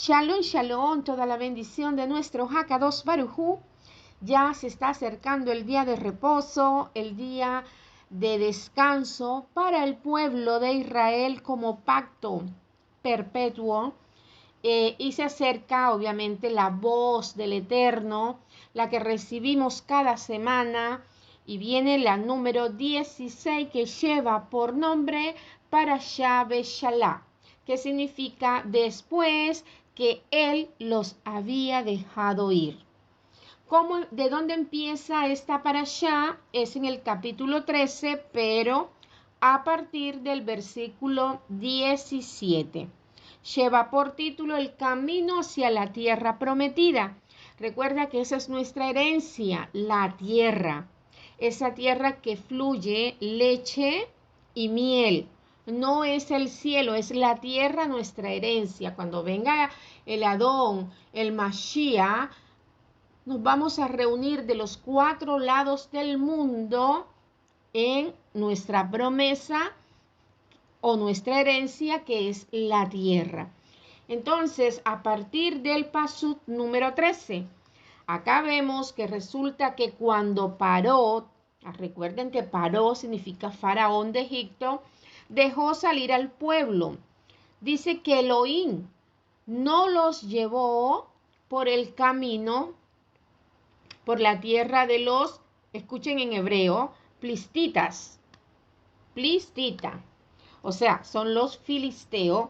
Shalom, shalom, toda la bendición de nuestro Hakadosh Baruj Hu. Ya se está acercando el día de reposo, el día de descanso para el pueblo de Israel como pacto perpetuo. Y se acerca obviamente la voz del Eterno, la que recibimos cada semana, y viene la número 16 que lleva por nombre Parashá Beshalá, que significa después que él los había dejado ir. ¿De dónde empieza esta parashá? Es en el capítulo 13, pero a partir del versículo 17. Lleva por título El camino hacia la tierra prometida. Recuerda que esa es nuestra herencia, la tierra. Esa tierra que fluye leche y miel. No es el cielo, es la tierra nuestra herencia. Cuando venga el Adón, el Mashiach, nos vamos a reunir de los 4 lados del mundo en nuestra promesa o nuestra herencia, que es la tierra. Entonces, a partir del pasuk número 13, acá vemos que resulta que cuando Paró, recuerden que Paró significa faraón de Egipto, dejó salir al pueblo. Dice que Elohim no los llevó por el camino, por la tierra de los, escuchen en hebreo, plistitas. Plistita. O sea, son los filisteos.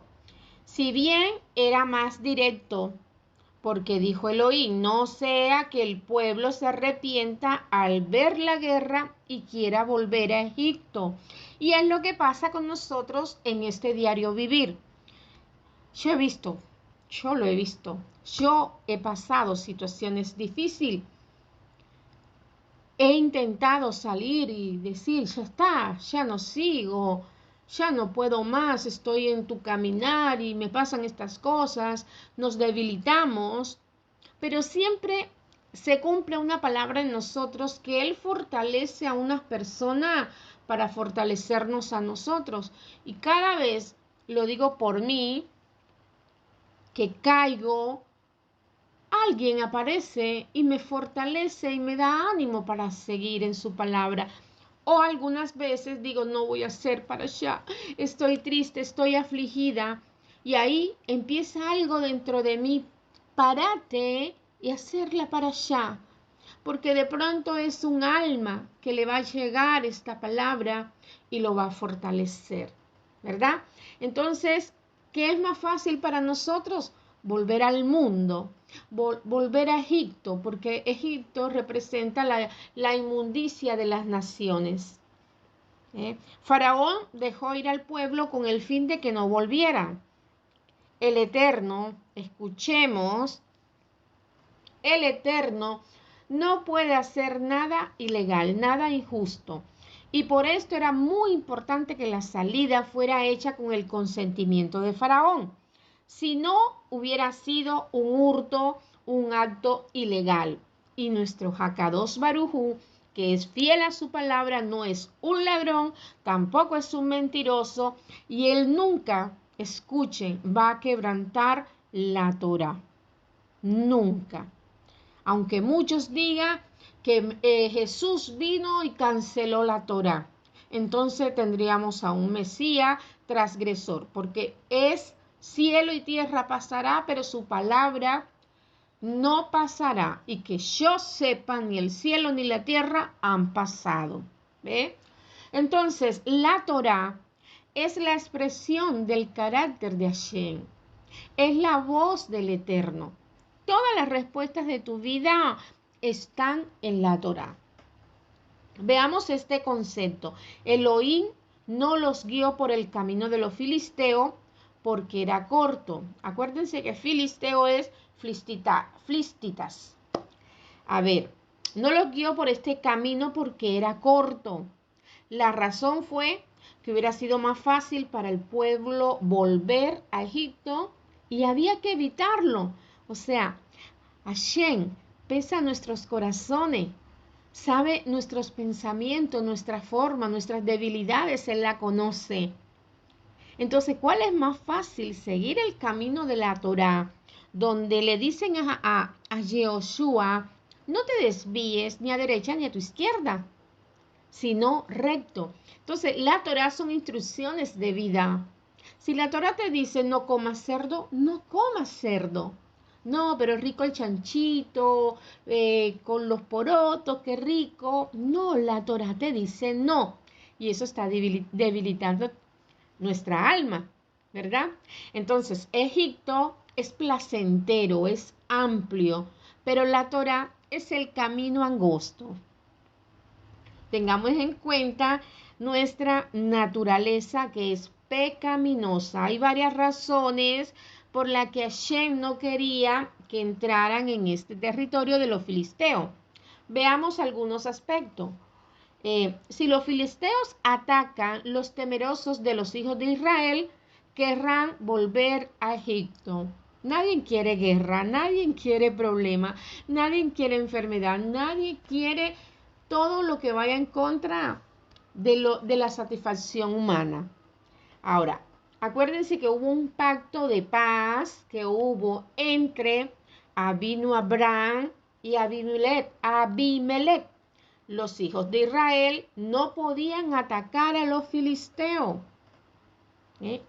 Si bien era más directo, porque dijo Elohim, no sea que el pueblo se arrepienta al ver la guerra y quiera volver a Egipto. Y es lo que pasa con nosotros en este diario vivir. Yo lo he visto, yo he pasado situaciones difíciles. He intentado salir y decir, ya está, ya no sigo, ya no puedo más, estoy en tu caminar y me pasan estas cosas, nos debilitamos, pero siempre se cumple una palabra en nosotros que Él fortalece a una persona para fortalecernos a nosotros. Y cada vez, lo digo por mí, que caigo, alguien aparece y me fortalece y me da ánimo para seguir en su palabra. O algunas veces digo, no voy a hacer para allá, estoy triste, estoy afligida. Y ahí empieza algo dentro de mí, párate y hacerla para allá. Porque de pronto es un alma que le va a llegar esta palabra y lo va a fortalecer, ¿verdad? Entonces, ¿qué es más fácil para nosotros? Volver al mundo, volver a Egipto, porque Egipto representa la inmundicia de las naciones. Faraón dejó ir al pueblo con el fin de que no volvieran. El Eterno, escuchemos, el Eterno no puede hacer nada ilegal, nada injusto. Y por esto era muy importante que la salida fuera hecha con el consentimiento de Faraón. Si no, hubiera sido un hurto, un acto ilegal. Y nuestro Hakadosh Baruj Hu, que es fiel a su palabra, no es un ladrón, tampoco es un mentiroso, y él nunca, escuchen, va a quebrantar la Torah. Nunca. Aunque muchos digan que Jesús vino y canceló la Torah, entonces tendríamos a un Mesías transgresor, porque es cielo y tierra pasará, pero su palabra no pasará. Y que yo sepa, ni el cielo ni la tierra han pasado. ¿Ve? Entonces, la Torah es la expresión del carácter de Hashem. Es la voz del Eterno. Todas las respuestas de tu vida están en la Torah. Veamos este concepto. Elohim no los guió por el camino de los filisteos porque era corto. Acuérdense que filisteo es flistitas. A ver, no los guió por este camino porque era corto. La razón fue que hubiera sido más fácil para el pueblo volver a Egipto y había que evitarlo. O sea, Hashem pesa nuestros corazones, sabe nuestros pensamientos, nuestra forma, nuestras debilidades, Él la conoce. Entonces, ¿cuál es más fácil? ¿Seguir el camino de la Torah, donde le dicen a Yehoshua, no te desvíes ni a derecha ni a tu izquierda, sino recto. Entonces, la Torá son instrucciones de vida. Si la Torá te dice no comas cerdo, no comas cerdo. No, pero es rico el chanchito, con los porotos, qué rico. No, la Torá te dice no. Y eso está debilitando nuestra alma, ¿verdad? Entonces, Egipto es placentero, es amplio, pero la Torá es el camino angosto. Tengamos en cuenta nuestra naturaleza que es pecaminosa. Hay varias razones por las que Hashem no quería que entraran en este territorio de los filisteos. Veamos algunos aspectos. Si los filisteos atacan, los temerosos de los hijos de Israel querrán volver a Egipto. Nadie quiere guerra, nadie quiere problema, nadie quiere enfermedad, nadie quiere todo lo que vaya en contra de la satisfacción humana. Ahora, acuérdense que hubo un pacto de paz que hubo entre Avinu Abraham y Abimelech. Los hijos de Israel no podían atacar a los filisteos.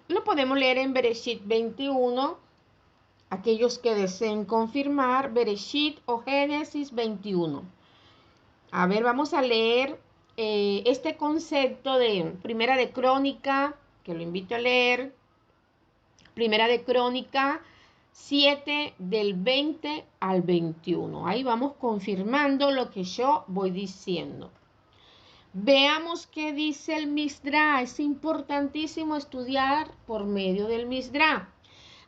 Lo podemos leer en Bereshit 21. Aquellos que deseen confirmar, Bereshit o Génesis 21. A ver, vamos a leer este concepto de Primera de Crónica, que lo invito a leer. Primera de Crónica 7 del 20 al 21. Ahí vamos confirmando lo que yo voy diciendo. Veamos qué dice el Misdra. Es importantísimo estudiar por medio del Misdra.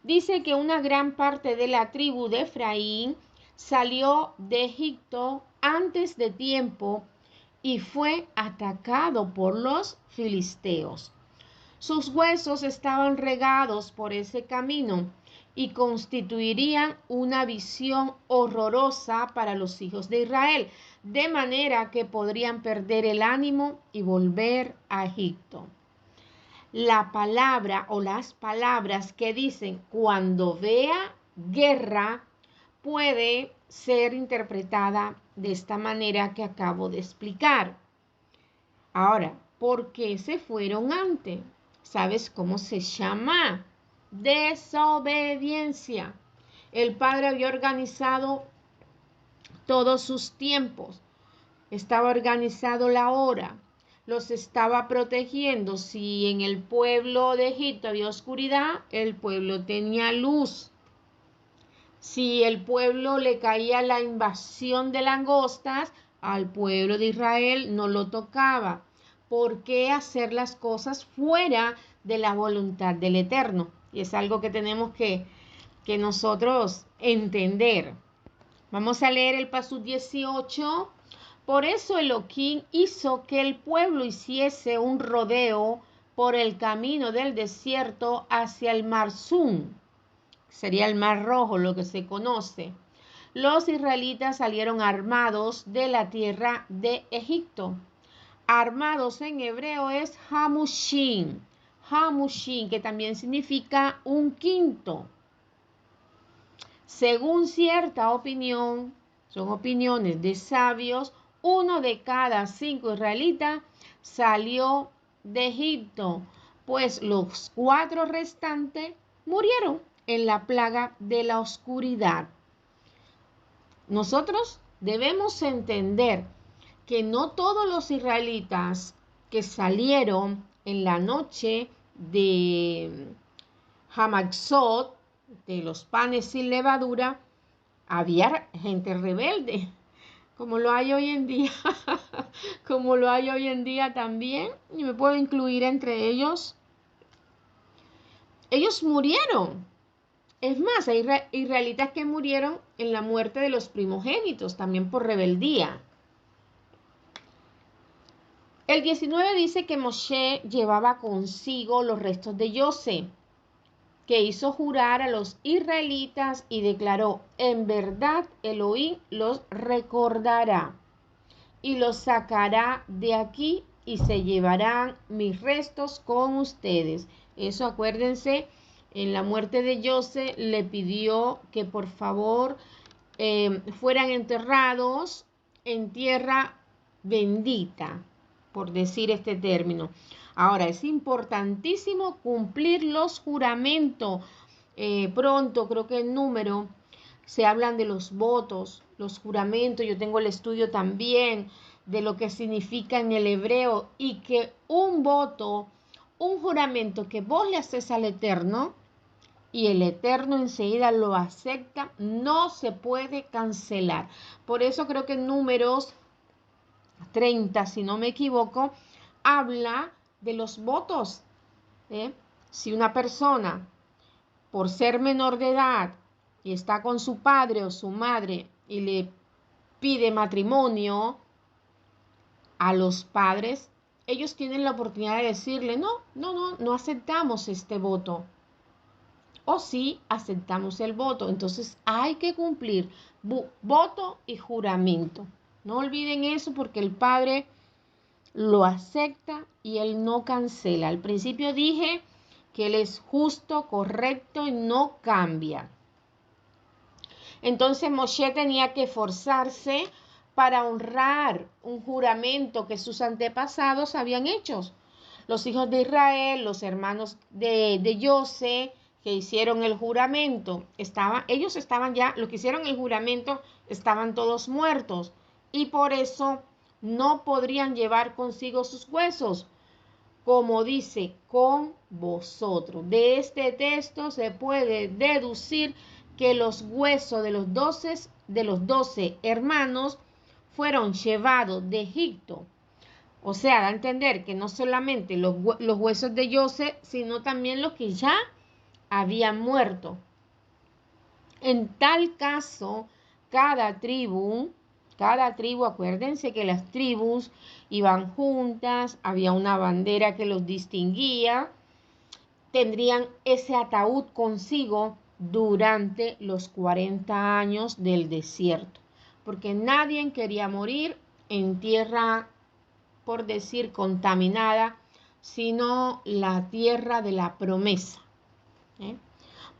Dice que una gran parte de la tribu de Efraín salió de Egipto antes de tiempo y fue atacado por los filisteos. Sus huesos estaban regados por ese camino y constituirían una visión horrorosa para los hijos de Israel, de manera que podrían perder el ánimo y volver a Egipto. La palabra o las palabras que dicen cuando vea guerra puede ser interpretada de esta manera que acabo de explicar. Ahora, ¿por qué se fueron antes? ¿Sabes cómo se llama? Desobediencia. El padre había organizado todos sus tiempos. Estaba organizado la hora. Los estaba protegiendo. Si en el pueblo de Egipto había oscuridad, el pueblo tenía luz. Si el pueblo le caía la invasión de langostas, al pueblo de Israel no lo tocaba. ¿Por qué hacer las cosas fuera de la voluntad del Eterno? Y es algo que tenemos que nosotros entender. Vamos a leer el Pasuk 18. Por eso Elohim hizo que el pueblo hiciese un rodeo por el camino del desierto hacia el Mar Zum. Sería el Mar Rojo, lo que se conoce. Los israelitas salieron armados de la tierra de Egipto. Armados en hebreo es Hamushim. Hamushim, que también significa un quinto. Según cierta opinión, son opiniones de sabios, 1 de cada 5 israelitas salió de Egipto, pues los 4 restantes murieron en la plaga de la oscuridad. Nosotros debemos entender que no todos los israelitas que salieron en la noche de Hamatzot, de los panes sin levadura, había gente rebelde, como lo hay hoy en día, como lo hay hoy en día también, y me puedo incluir entre ellos. Ellos murieron. Es más, hay israelitas que murieron en la muerte de los primogénitos, también por rebeldía. El 19 dice que Moshe llevaba consigo los restos de Yosef, que hizo jurar a los israelitas y declaró: en verdad Elohim los recordará y los sacará de aquí y se llevarán mis restos con ustedes. Eso acuérdense en la muerte de José, le pidió que por favor fueran enterrados en tierra bendita, por decir este término. Ahora, es importantísimo cumplir los juramentos. Pronto, creo que en Número, se hablan de los votos, los juramentos. Yo tengo el estudio también de lo que significa en el hebreo, y que un voto, un juramento que vos le haces al Eterno y el Eterno enseguida lo acepta, no se puede cancelar. Por eso creo que en Números 30, si no me equivoco, habla de los votos. Si una persona, por ser menor de edad y está con su padre o su madre y le pide matrimonio a los padres, ellos tienen la oportunidad de decirle, no aceptamos este voto. O sí aceptamos el voto. Entonces hay que cumplir voto y juramento. No olviden eso, porque el Padre lo acepta y Él no cancela. Al principio dije que Él es justo, correcto y no cambia. Entonces Moshe tenía que esforzarse para honrar un juramento que sus antepasados habían hecho. Los hijos de Israel, los hermanos de José, que hicieron el juramento, ellos estaban ya, los que hicieron el juramento estaban todos muertos, y por eso no podrían llevar consigo sus huesos, como dice, con vosotros. De este texto se puede deducir que los huesos de los 12 hermanos fueron llevados de Egipto. O sea, da a entender que no solamente los huesos de José, sino también los que ya habían muerto. En tal caso, cada tribu, acuérdense que las tribus iban juntas, había una bandera que los distinguía, tendrían ese ataúd consigo durante los 40 años del desierto, porque nadie quería morir en tierra, por decir, contaminada, sino la tierra de la promesa.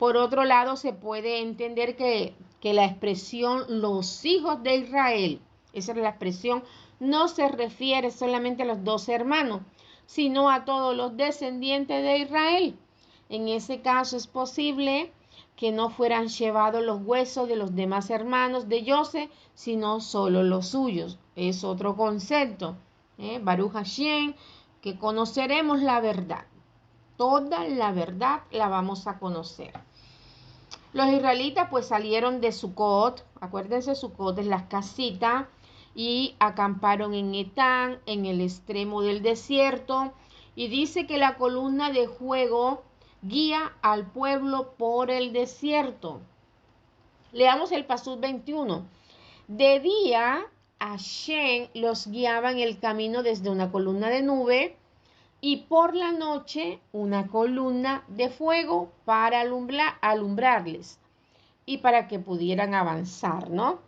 Por otro lado, se puede entender que la expresión los hijos de Israel, esa es la expresión, no se refiere solamente a los 12 hermanos, sino a todos los descendientes de Israel. En ese caso es posible que no fueran llevados los huesos de los demás hermanos de José, sino solo los suyos. Es otro concepto. Baruch Hashem, que conoceremos la verdad. Toda la verdad la vamos a conocer. Los israelitas pues salieron de Sucot, acuérdense, Sucot es las casitas, y acamparon en Etán, en el extremo del desierto, y dice que la columna de fuego guía al pueblo por el desierto. Leamos el Pasuk 21. De día, Hashem los guiaba en el camino desde una columna de nube, y por la noche una columna de fuego para alumbrarles y para que pudieran avanzar, ¿no?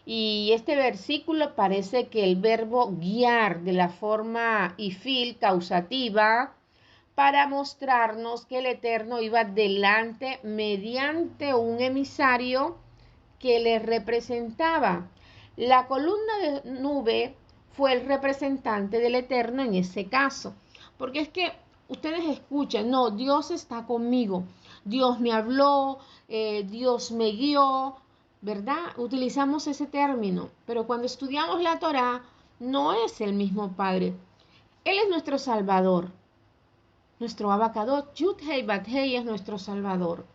Y este versículo parece que el verbo guiar de la forma ifil, causativa, para mostrarnos que el Eterno iba delante mediante un emisario que le representaba. La columna de nube fue el representante del Eterno en ese caso. Porque es que ustedes escuchan, no, Dios está conmigo, Dios me habló, Dios me guió, ¿verdad? Utilizamos ese término, pero cuando estudiamos la Torá, no es el mismo Padre. Él es nuestro Salvador, nuestro Abacadot, Yud-Hei Bat-Hei es nuestro Salvador.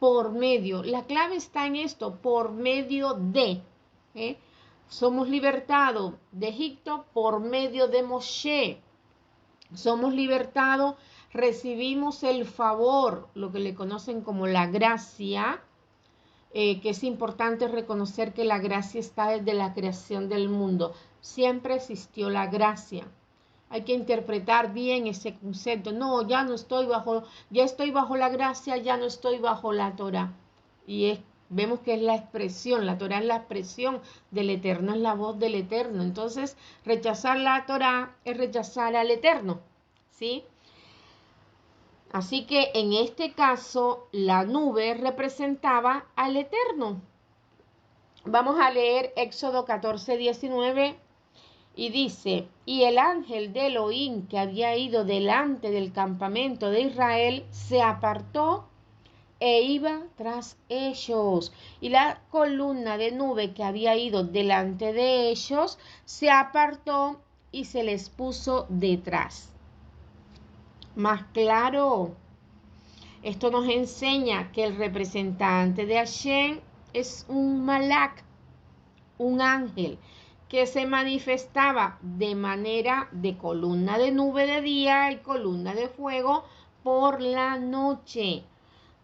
Por medio, la clave está en esto, por medio de, somos libertados de Egipto por medio de Moshe. Somos libertados, recibimos el favor, lo que le conocen como la gracia, que es importante reconocer que la gracia está desde la creación del mundo. Siempre existió la gracia. Hay que interpretar bien ese concepto. No, ya estoy bajo la gracia, ya no estoy bajo la Torá. Y vemos que es la expresión, la Torá es la expresión del Eterno, es la voz del Eterno. Entonces, rechazar la Torá es rechazar al Eterno, ¿sí? Así que en este caso, la nube representaba al Eterno. Vamos a leer Éxodo 14:19 y dice, y el ángel de Elohim que había ido delante del campamento de Israel se apartó e iba tras ellos. Y la columna de nube que había ido delante de ellos se apartó y se les puso detrás. Más claro, esto nos enseña que el representante de Hashem es un malak, un ángel, que se manifestaba de manera de columna de nube de día y columna de fuego por la noche.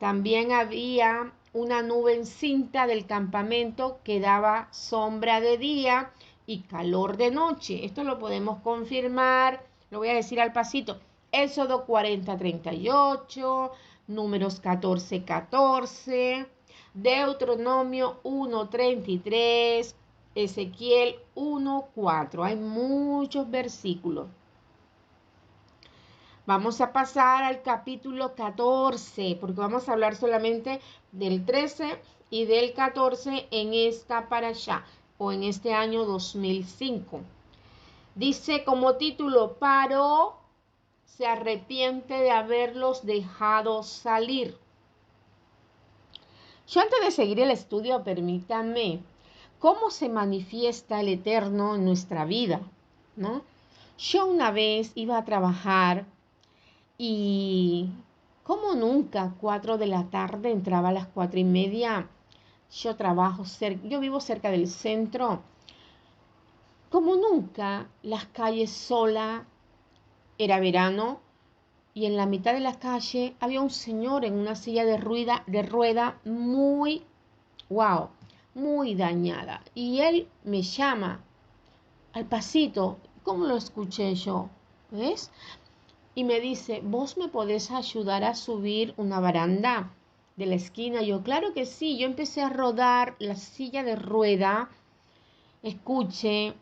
También había una nube encinta del campamento que daba sombra de día y calor de noche. Esto lo podemos confirmar, lo voy a decir al pasito. Éxodo 40:38, Números 14:14, Deuteronomio 1:33, Ezequiel 1:4. Hay muchos versículos. Vamos a pasar al capítulo 14, porque vamos a hablar solamente del 13 y del 14 en esta parashá, o en este año 2005. Dice como título, Paró se arrepiente de haberlos dejado salir. Yo antes de seguir el estudio, permítanme, ¿cómo se manifiesta el Eterno en nuestra vida? ¿No? Yo una vez iba a trabajar y como nunca, 4 de la tarde, entraba a las 4:30. Yo vivo cerca del centro. Como nunca, las calles solas, era verano, y en la mitad de la calle había un señor en una silla de rueda muy, wow, muy dañada. Y él me llama al pasito. ¿Cómo lo escuché yo? ¿Ves? Y me dice, ¿vos me podés ayudar a subir una baranda de la esquina? Yo, claro que sí. Yo empecé a rodar la silla de rueda. Escuche,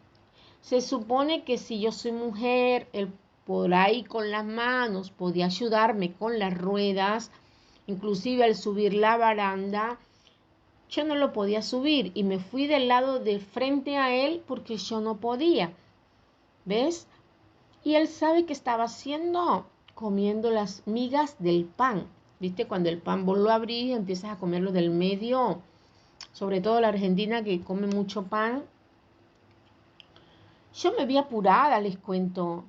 se supone que si yo soy mujer, él por ahí con las manos podía ayudarme con las ruedas. Inclusive al subir la baranda, yo no lo podía subir y me fui del lado de frente a él porque yo no podía. ¿Ves? Y él sabe que estaba haciendo, comiendo las migas del pan. ¿Viste? Cuando el pan vos lo abrís, empiezas a comerlo del medio. Sobre todo la Argentina que come mucho pan. Yo me vi apurada, les cuento.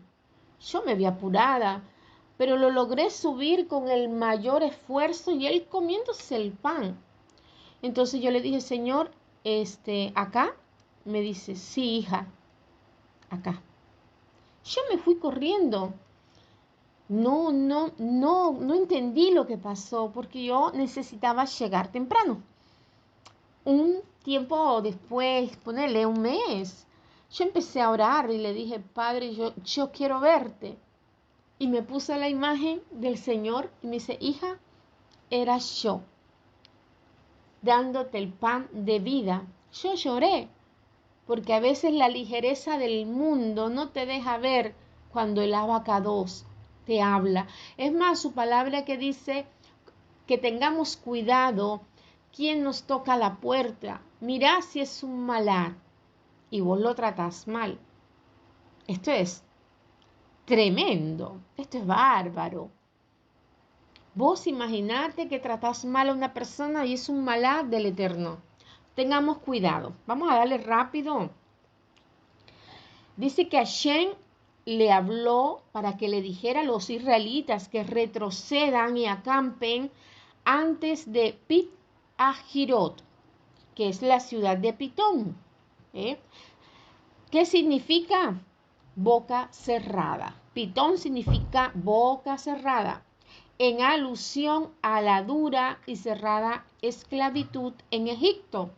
Yo me vi apurada. Pero lo logré subir con el mayor esfuerzo y él comiéndose el pan. Entonces yo le dije, Señor, ¿acá? Me dice, sí, hija, acá. Yo me fui corriendo. No entendí lo que pasó porque yo necesitaba llegar temprano. Un tiempo después, ponerle un mes, yo empecé a orar y le dije, Padre, yo quiero verte. Y me puse la imagen del Señor y me dice, hija, era yo, dándote el pan de vida. Yo lloré, porque a veces la ligereza del mundo no te deja ver cuando el abacados te habla. Es más, su palabra que dice que tengamos cuidado quién nos toca la puerta. Mirá si es un malá y vos lo tratás mal. Esto es tremendo, esto es bárbaro. Vos imaginate que tratás mal a una persona y es un malá del Eterno. Tengamos cuidado. Vamos a darle rápido. Dice que Hashem le habló para que le dijera a los israelitas que retrocedan y acampen antes de Pit Ahirot, que es la ciudad de Pitón. ¿Qué significa? Boca cerrada. Pitón significa boca cerrada, en alusión a la dura y cerrada esclavitud en Egipto.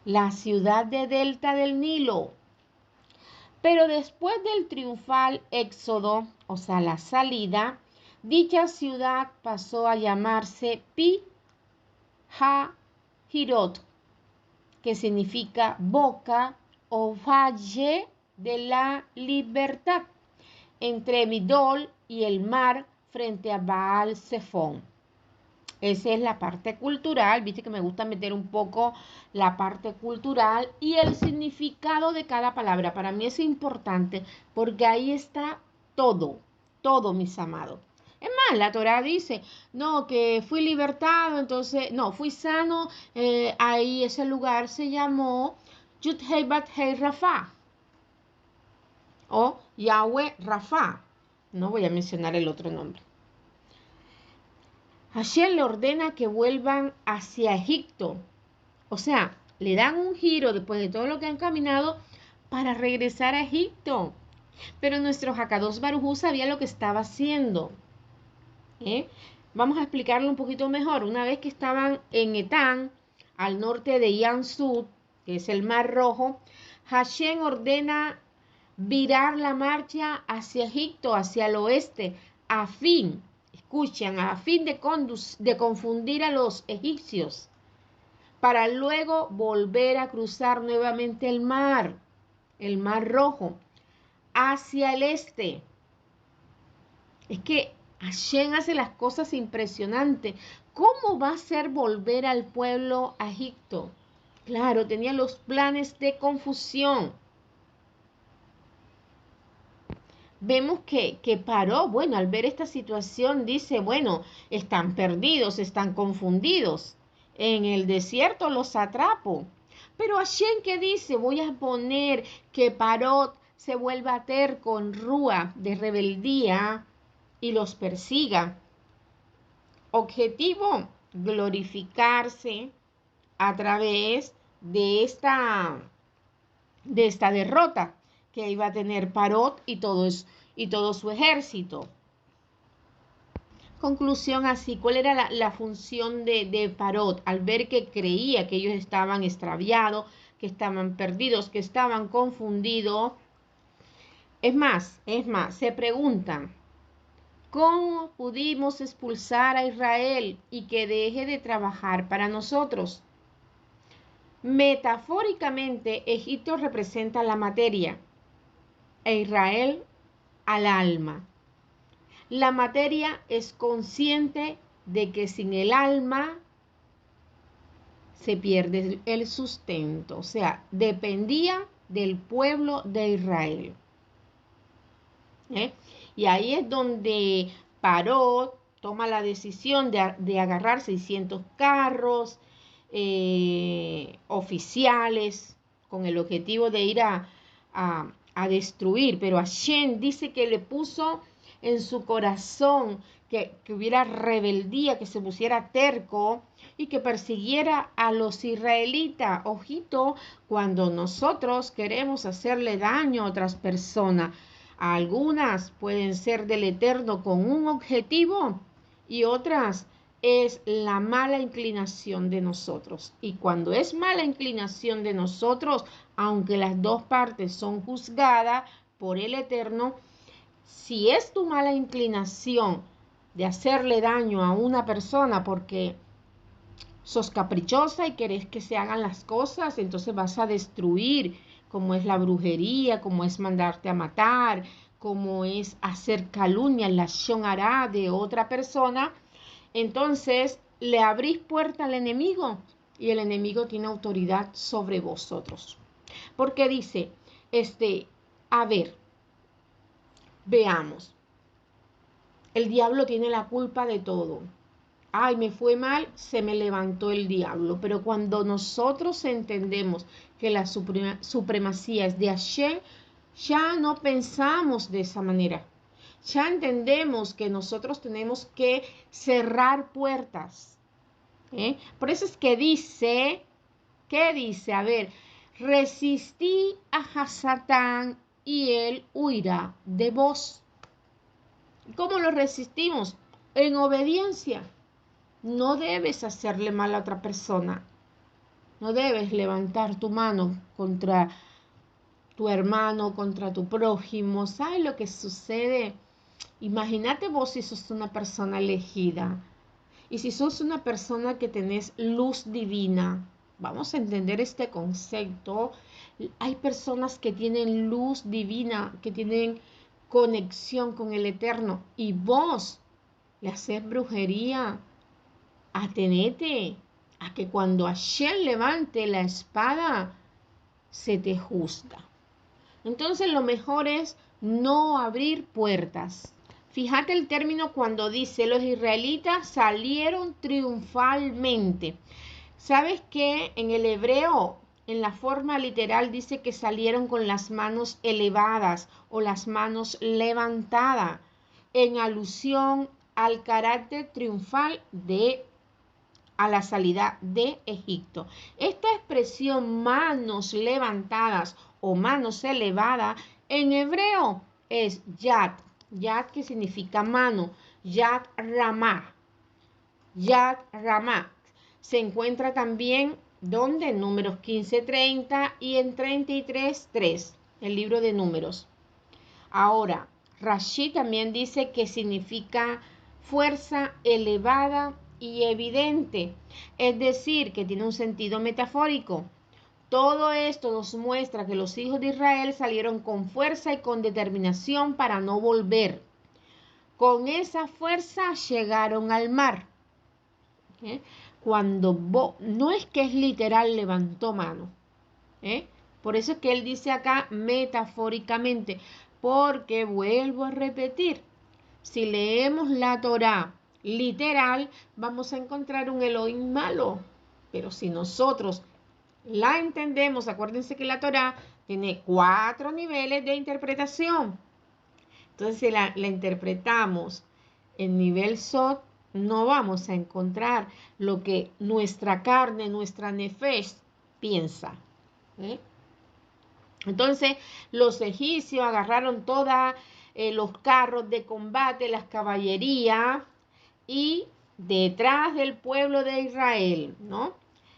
La ciudad de Delta del Nilo. Pero después del triunfal éxodo, o sea, la salida, dicha ciudad pasó a llamarse Pi-Ha-Hirot, que significa boca o valle de la libertad, entre Midol y el mar frente a Baal Zephón. Esa es la parte cultural, viste que me gusta meter un poco la parte cultural y el significado de cada palabra. Para mí es importante porque ahí está todo, todo, mis amados. Es más, la Torá dice, no, que fui libertado, entonces, no, fui sano, ahí ese lugar se llamó Yud-Hei Bat-Hei Rafa o Yahweh Rafa. No voy a mencionar el otro nombre. Hashem le ordena que vuelvan hacia Egipto. O sea, le dan un giro después de todo lo que han caminado para regresar a Egipto. Pero nuestro Hakadosh Baruj Hu sabía lo que estaba haciendo. Vamos a explicarlo un poquito mejor. Una vez que estaban en Etán, al norte de Yan Sud, que es el Mar Rojo, Hashem ordena virar la marcha hacia Egipto, hacia el oeste, a fin de confundir a los egipcios, para luego volver a cruzar nuevamente el Mar Rojo, hacia el este. Es que Hashem hace las cosas impresionantes. ¿Cómo va a ser volver al pueblo a Egipto? Claro, tenía los planes de confusión. Vemos que Paró, bueno, al ver esta situación dice, bueno, están perdidos, están confundidos. En el desierto los atrapo. Pero Hashem, ¿qué dice? Voy a poner que Paró se vuelva terco, rúa de rebeldía y los persiga. Objetivo, glorificarse a través de esta derrota que iba a tener Parot y todo su ejército. Conclusión así, ¿cuál era la función de Parot? Al ver que creía que ellos estaban extraviados, que estaban perdidos, que estaban confundidos. Es más, se preguntan, ¿cómo pudimos expulsar a Israel y que deje de trabajar para nosotros? Metafóricamente, Egipto representa la materia e Israel al alma. La materia es consciente de que sin el alma se pierde el sustento, o sea, dependía del pueblo de Israel. Y ahí es donde Paró, toma la decisión de agarrar 600 carros oficiales con el objetivo de ir a destruir, pero Hashem dice que le puso en su corazón que hubiera rebeldía, que se pusiera terco y que persiguiera a los israelitas. Ojito, cuando nosotros queremos hacerle daño a otras personas, algunas pueden ser del Eterno con un objetivo y otras es la mala inclinación de nosotros. Y cuando es mala inclinación de nosotros, aunque las dos partes son juzgadas por el Eterno, si es tu mala inclinación de hacerle daño a una persona porque sos caprichosa y querés que se hagan las cosas, entonces vas a destruir, como es la brujería, como es mandarte a matar, como es hacer calumnia, la lashon hará de otra persona, entonces le abrís puerta al enemigo y el enemigo tiene autoridad sobre vosotros. Porque dice, a ver, veamos, el diablo tiene la culpa de todo. Ay, me fue mal, se me levantó el diablo. Pero cuando nosotros entendemos que la supremacía es de Hashem, ya no pensamos de esa manera. Ya entendemos que nosotros tenemos que cerrar puertas. Por eso es que dice, ¿qué dice? A ver, resistí a Satán y él huirá de vos. ¿Cómo lo resistimos? En obediencia. No debes hacerle mal a otra persona. No debes levantar tu mano contra tu hermano, contra tu prójimo. ¿Sabes lo que sucede? Imagínate vos si sos una persona elegida. Y si sos una persona que tenés luz divina. Vamos a entender este concepto. Hay personas que tienen luz divina, que tienen conexión con el Eterno. Y vos le haces brujería, atenete a que cuando Hashem levante la espada, se te juzga. Entonces lo mejor es no abrir puertas. Fíjate el término cuando dice los israelitas salieron triunfalmente. ¿Sabes qué? En el hebreo, en la forma literal, dice que salieron con las manos elevadas o las manos levantadas, en alusión al carácter triunfal a la salida de Egipto. Esta expresión manos levantadas o manos elevadas en hebreo es yad. Yad, que significa mano. Yad ramah. Yad ramah. Se encuentra también donde en Números 15:30 y en 33:3, el libro de Números. Ahora, Rashi también dice que significa fuerza elevada y evidente, es decir, que tiene un sentido metafórico. Todo esto nos muestra que los hijos de Israel salieron con fuerza y con determinación para no volver. Con esa fuerza llegaron al mar. Cuando no es que es literal levantó mano. Por eso es que él dice acá metafóricamente, porque vuelvo a repetir, si leemos la Torá literal, vamos a encontrar un Elohim malo. Pero si nosotros la entendemos, acuérdense que la Torá tiene 4 niveles de interpretación. Entonces, si la interpretamos en nivel Sod, no vamos a encontrar lo que nuestra carne, nuestra nefesh piensa. Entonces, los egipcios agarraron todos los carros de combate, las caballerías, y detrás del pueblo de Israel, ¿no?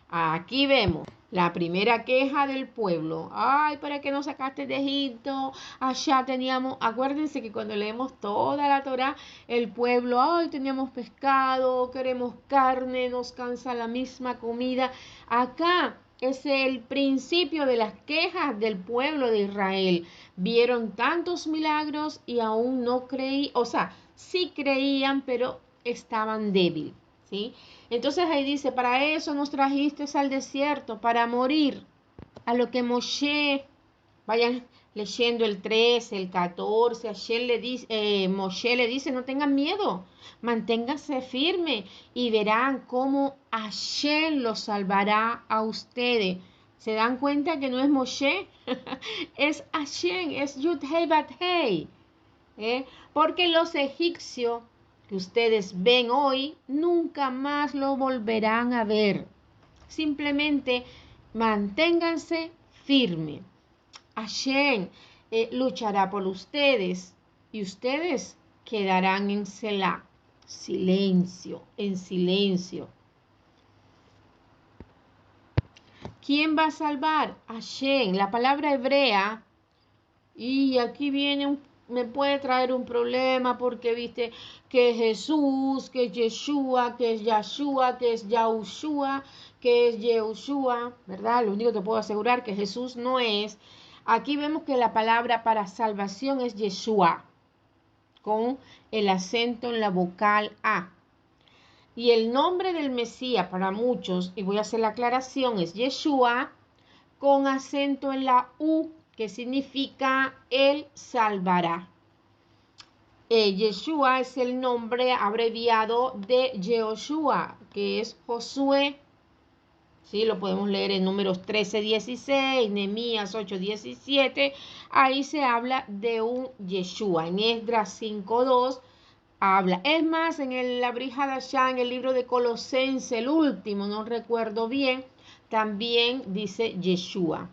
Aquí vemos la primera queja del pueblo. Ay, ¿para qué nos sacaste de Egipto? Allá teníamos, acuérdense que cuando leemos toda la Torá, el pueblo, ay, teníamos pescado, queremos carne, nos cansa la misma comida. Acá es el principio de las quejas del pueblo de Israel. Vieron tantos milagros y aún no creían, o sea, sí creían, pero estaban débiles, ¿sí? Entonces ahí dice, para eso nos trajiste al desierto, para morir. A lo que Moshe, vayan leyendo el 13, el 14, Moshe le dice, no tengan miedo, manténganse firme y verán cómo Hashem los salvará a ustedes. ¿Se dan cuenta que no es Moshe? Es Hashem, es Yud-Hei Bat-Hei. Porque los egipcios que ustedes ven hoy, nunca más lo volverán a ver. Simplemente manténganse firmes. Hashem luchará por ustedes y ustedes quedarán en Selah, silencio, en silencio. ¿Quién va a salvar? Hashem, la palabra hebrea, y aquí viene me puede traer un problema porque viste que es Jesús, que es Yeshua, que es Yahshua, que es Yahushua, que es Yehoshua, ¿verdad? Lo único que puedo asegurar que Jesús no es. Aquí vemos que la palabra para salvación es Yeshua, con el acento en la vocal A. Y el nombre del Mesías para muchos, y voy a hacer la aclaración, es Yeshua, con acento en la U, que significa Él salvará. Yeshua es el nombre abreviado de Yehoshua, que es Josué. ¿Sí? Lo podemos leer en Números 13:16, Nehemías 8:17. Ahí se habla de un Yeshua. En Esdras 5:2 habla. Es más, en la Brit Hadashah, en el libro de Colosenses, el último, no recuerdo bien, también dice Yeshua.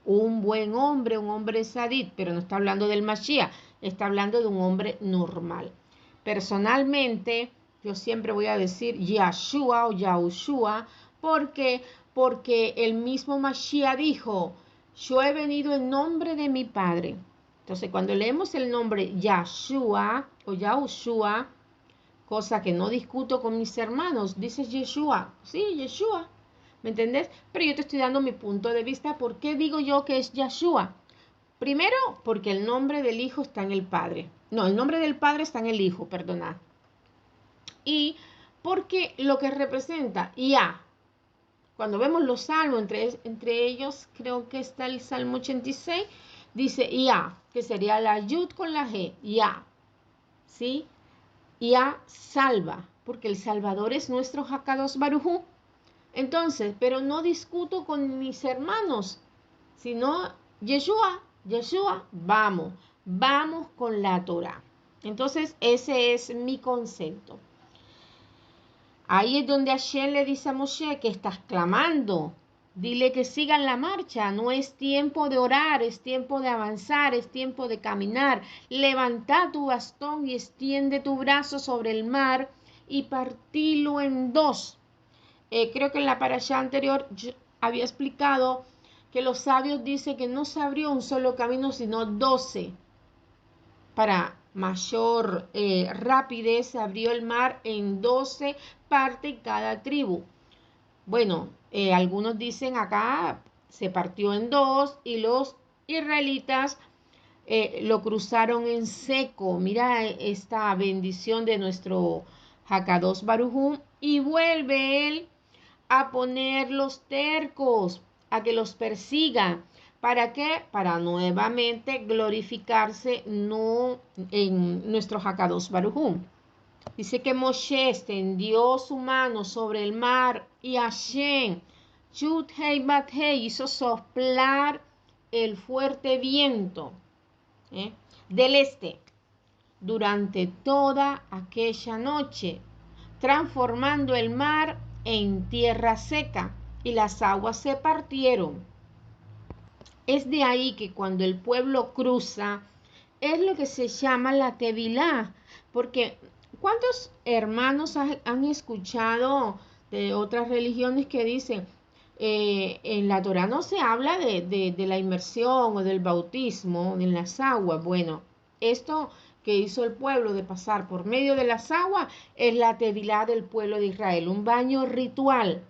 Un buen hombre, un hombre sadit, pero no está hablando del Mashiach, está hablando de un hombre normal. Personalmente, yo siempre voy a decir Yahshua o Yahushua, porque el mismo Mashiach dijo, yo he venido en nombre de mi Padre. Entonces, cuando leemos el nombre Yahshua o Yahushua, cosa que no discuto con mis hermanos, dice Yeshua, sí, Yeshua. ¿Me entendés? Pero yo te estoy dando mi punto de vista. ¿Por qué digo yo que es Yahshua? Primero, porque el nombre del Hijo está en el Padre. No, el nombre del Padre está en el Hijo, perdona. Y porque lo que representa Ya, cuando vemos los salmos, entre ellos creo que está el Salmo 86, dice Ya, que sería la Yud con la G, Ya, ¿sí? Ya salva, porque el Salvador es nuestro Hakadosh Baruj Hu. Entonces, pero no discuto con mis hermanos, sino Yeshua, vamos con la Torah. Entonces, ese es mi concepto. Ahí es donde Hashem le dice a Moshe que estás clamando. Dile que sigan la marcha. No es tiempo de orar, es tiempo de avanzar, es tiempo de caminar. Levanta tu bastón y extiende tu brazo sobre el mar y partilo en dos. Creo que en la parashá anterior yo había explicado que los sabios dicen que no se abrió un solo camino, sino 12. Para mayor rapidez se abrió el mar en 12 partes cada tribu. Bueno, algunos dicen acá se partió en dos y los israelitas lo cruzaron en seco. Mira esta bendición de nuestro Hakadosh Baruj Hu. Y vuelve él a poner los tercos, a que los persigan. ¿Para qué? Para nuevamente glorificarse no en nuestro Hakadosh Baruj Hu. Dice que Moshe extendió su mano sobre el mar y Hashem, Yud Hei Bat Hei, hizo soplar el fuerte viento del este durante toda aquella noche, transformando el mar en tierra seca y las aguas se partieron. Es de ahí que cuando el pueblo cruza, es lo que se llama la Tevilá, porque ¿cuántos hermanos han escuchado de otras religiones que dicen, en la Torah no se habla de la inmersión o del bautismo en las aguas? Bueno, esto que hizo el pueblo de pasar por medio de las aguas es la Tevilá del pueblo de Israel, un baño ritual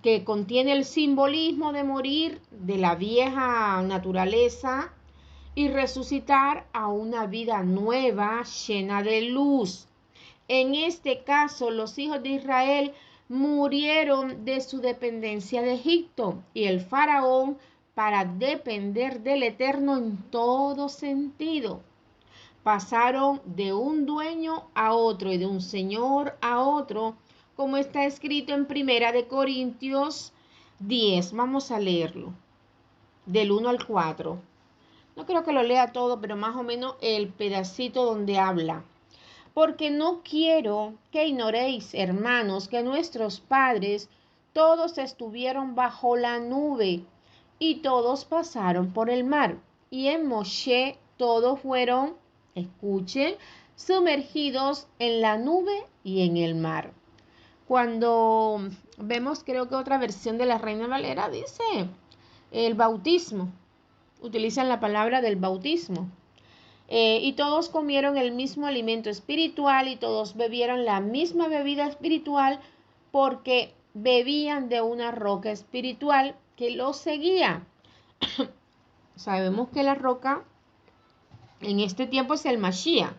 que contiene el simbolismo de morir de la vieja naturaleza y resucitar a una vida nueva llena de luz. En este caso, los hijos de Israel murieron de su dependencia de Egipto y el faraón para depender del Eterno en todo sentido. Pasaron de un dueño a otro y de un señor a otro, como está escrito en Primera de Corintios 10. Vamos a leerlo, del 1 al 4. No creo que lo lea todo, pero más o menos el pedacito donde habla. Porque no quiero que ignoréis, hermanos, que nuestros padres todos estuvieron bajo la nube y todos pasaron por el mar. Y en Moshe todos fueron, escuchen, sumergidos en la nube y en el mar. Cuando vemos, creo que otra versión de la Reina Valera dice el bautismo. Utilizan la palabra del bautismo. Y todos comieron el mismo alimento espiritual y todos bebieron la misma bebida espiritual porque bebían de una roca espiritual que los seguía. Sabemos que la roca en este tiempo es el Mashiach.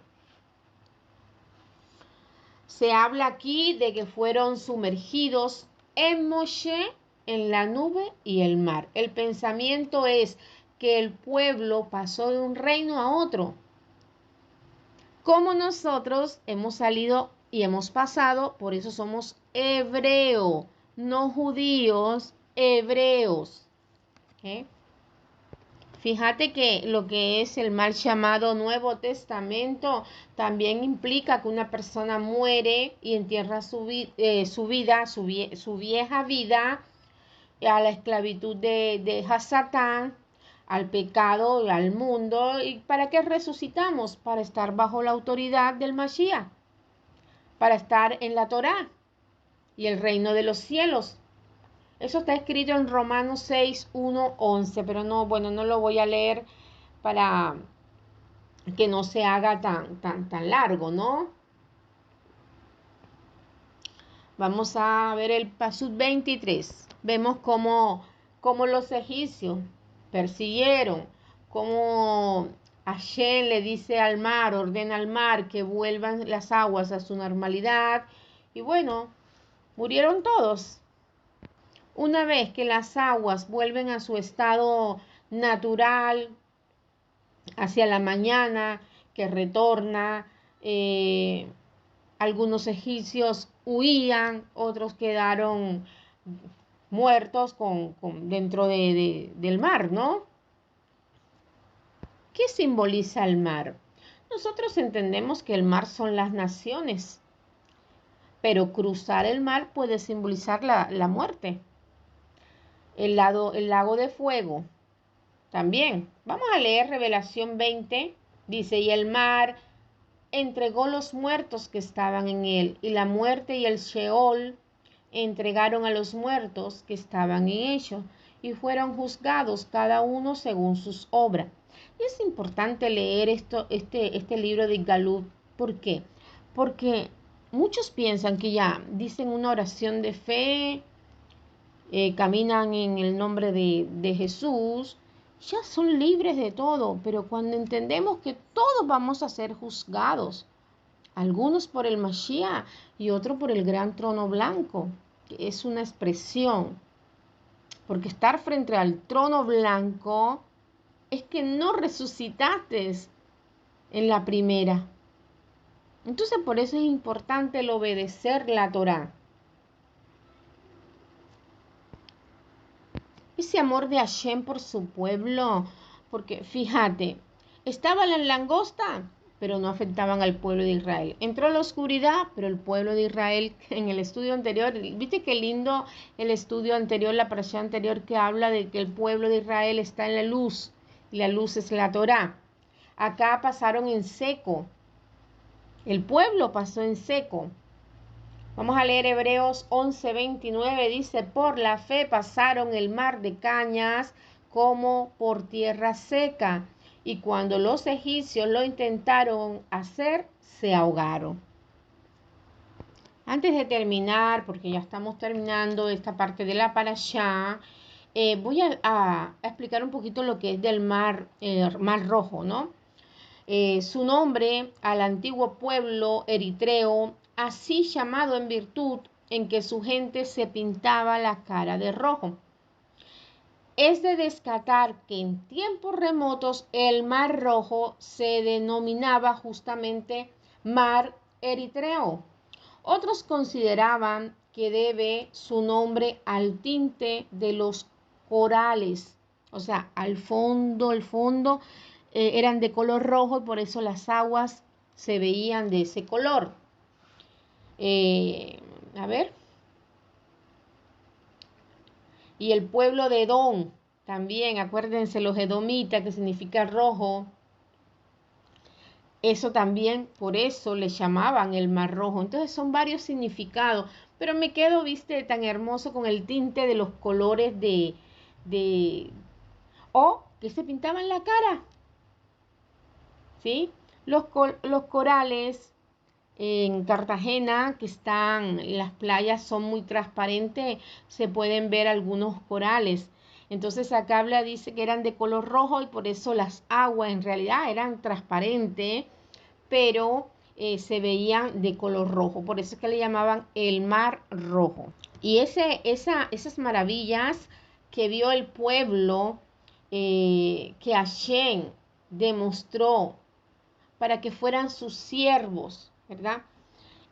Se habla aquí de que fueron sumergidos en Moshe, en la nube y el mar. El pensamiento es que el pueblo pasó de un reino a otro. Como nosotros hemos salido y hemos pasado, por eso somos hebreos, no judíos, hebreos. ¿Okay? Fíjate que lo que es el mal llamado Nuevo Testamento también implica que una persona muere y entierra su vieja vida a la esclavitud de Hasatán, al pecado, al mundo. ¿Y para qué resucitamos? Para estar bajo la autoridad del Mashiach, para estar en la Torá y el reino de los cielos. Eso está escrito en Romanos 6, 1, 11, pero no lo voy a leer para que no se haga tan largo, ¿no? Vamos a ver el Pasuk 23. Vemos cómo los egipcios persiguieron Como Hashem le dice al mar, ordena al mar que vuelvan las aguas a su normalidad. Y bueno, murieron todos. Una vez que las aguas vuelven a su estado natural, hacia la mañana, que retorna, algunos egipcios huían, otros quedaron muertos dentro del mar, ¿no? ¿Qué simboliza el mar? Nosotros entendemos que el mar son las naciones, pero cruzar el mar puede simbolizar la muerte. El lago de fuego también. Vamos a leer Revelación 20. Dice, y el mar entregó los muertos que estaban en él, y la muerte y el Sheol entregaron a los muertos que estaban en ellos, y fueron juzgados cada uno según sus obras. Y es importante leer este libro de Galut. ¿Por qué? Porque muchos piensan que ya dicen una oración de fe, caminan en el nombre de Jesús, ya son libres de todo, pero cuando entendemos que todos vamos a ser juzgados, algunos por el Mashiach y otros por el gran trono blanco, que es una expresión, porque estar frente al trono blanco es que no resucitaste en la primera. Entonces por eso es importante el obedecer la Torá. Ese amor de Hashem por su pueblo, porque fíjate, estaba la langosta, pero no afectaban al pueblo de Israel. Entró la oscuridad, pero el pueblo de Israel, en el estudio anterior, viste qué lindo el estudio anterior, la parashá anterior que habla de que el pueblo de Israel está en la luz, y la luz es la Torá. Acá pasaron en seco, el pueblo pasó en seco. Vamos a leer Hebreos 11:29, dice, por la fe pasaron el mar de cañas como por tierra seca, y cuando los egipcios lo intentaron hacer, se ahogaron. Antes de terminar, porque ya estamos terminando esta parte de la parashá, voy a explicar un poquito lo que es del mar Rojo, ¿no? Su nombre al antiguo pueblo eritreo, así llamado en virtud en que su gente se pintaba la cara de rojo. Es de descartar que en tiempos remotos el mar Rojo se denominaba justamente mar Eritreo. Otros consideraban que debe su nombre al tinte de los corales, o sea, al fondo, el fondo eran de color rojo y por eso las aguas se veían de ese color. A ver. Y el pueblo de Edom, también, acuérdense, los edomitas, que significa rojo. Eso también, por eso le llamaban el mar rojo. Entonces son varios significados. Pero me quedo, viste, tan hermoso con el tinte de los colores o que se pintaban la cara. ¿Sí? Los corales en Cartagena, que las playas son muy transparentes, se pueden ver algunos corales. Entonces acá dice que eran de color rojo y por eso las aguas en realidad eran transparentes, pero se veían de color rojo. Por eso es que le llamaban el mar rojo. Y esas maravillas que vio el pueblo, que Hashem demostró para que fueran sus siervos, ¿verdad?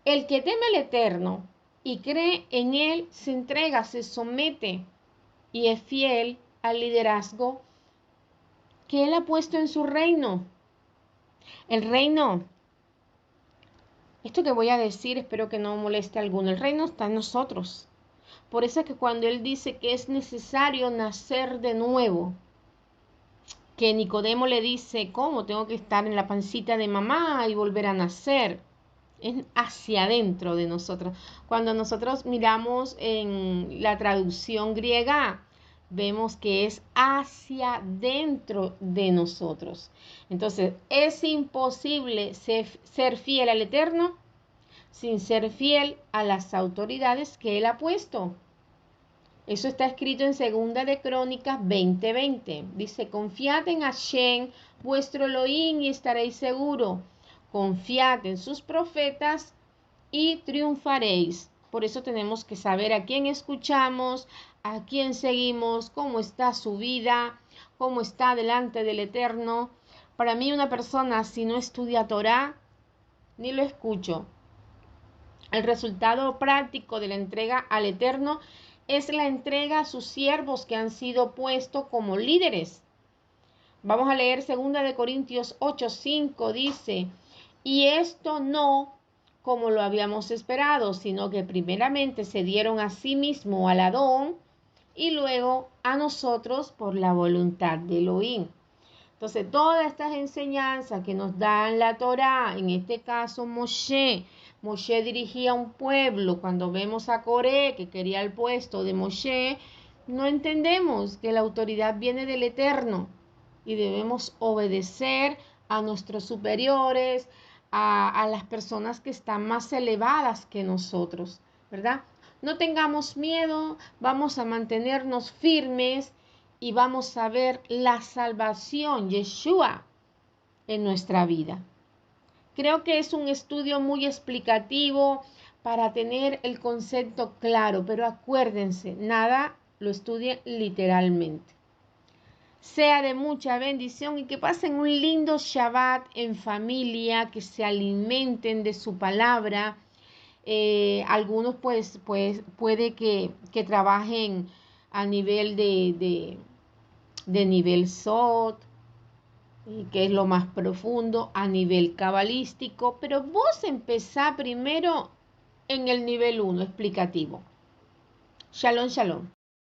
El que teme al Eterno y cree en Él se entrega, se somete y es fiel al liderazgo que Él ha puesto en su reino. El reino, esto que voy a decir, espero que no moleste a alguno, el reino está en nosotros. Por eso es que cuando Él dice que es necesario nacer de nuevo, que Nicodemo le dice, ¿cómo? Tengo que estar en la pancita de mamá y volver a nacer. Es hacia adentro de nosotros. Cuando nosotros miramos en la traducción griega, vemos que es hacia dentro de nosotros. Entonces, es imposible ser fiel al Eterno sin ser fiel a las autoridades que Él ha puesto. Eso está escrito en Segunda de Crónicas 20:20. Dice, confiad en Hashem, vuestro Elohim, y estaréis seguros. Confiad en sus profetas y triunfaréis. Por eso tenemos que saber a quién escuchamos, a quién seguimos, cómo está su vida, cómo está delante del Eterno. Para mí una persona, si no estudia Torah, ni lo escucho. El resultado práctico de la entrega al Eterno es la entrega a sus siervos que han sido puestos como líderes. Vamos a leer 2 de Corintios 8:5, dice, y esto no como lo habíamos esperado, sino que primeramente se dieron a sí mismo al Adón y luego a nosotros por la voluntad de Elohim. Entonces, todas estas enseñanzas que nos dan la Torá, en este caso Moshe dirigía un pueblo. Cuando vemos a Coré, que quería el puesto de Moshe, no entendemos que la autoridad viene del Eterno y debemos obedecer a nuestros superiores, a las personas que están más elevadas que nosotros, ¿verdad? No tengamos miedo, vamos a mantenernos firmes y vamos a ver la salvación, Yeshua, en nuestra vida. Creo que es un estudio muy explicativo para tener el concepto claro, pero acuérdense, nada lo estudien literalmente. Sea de mucha bendición y que pasen un lindo Shabbat en familia, que se alimenten de su palabra. Algunos pues puede que trabajen a nivel de nivel Sot, que es lo más profundo, a nivel cabalístico, pero vos empezá primero en el nivel 1 explicativo. Shalom, shalom.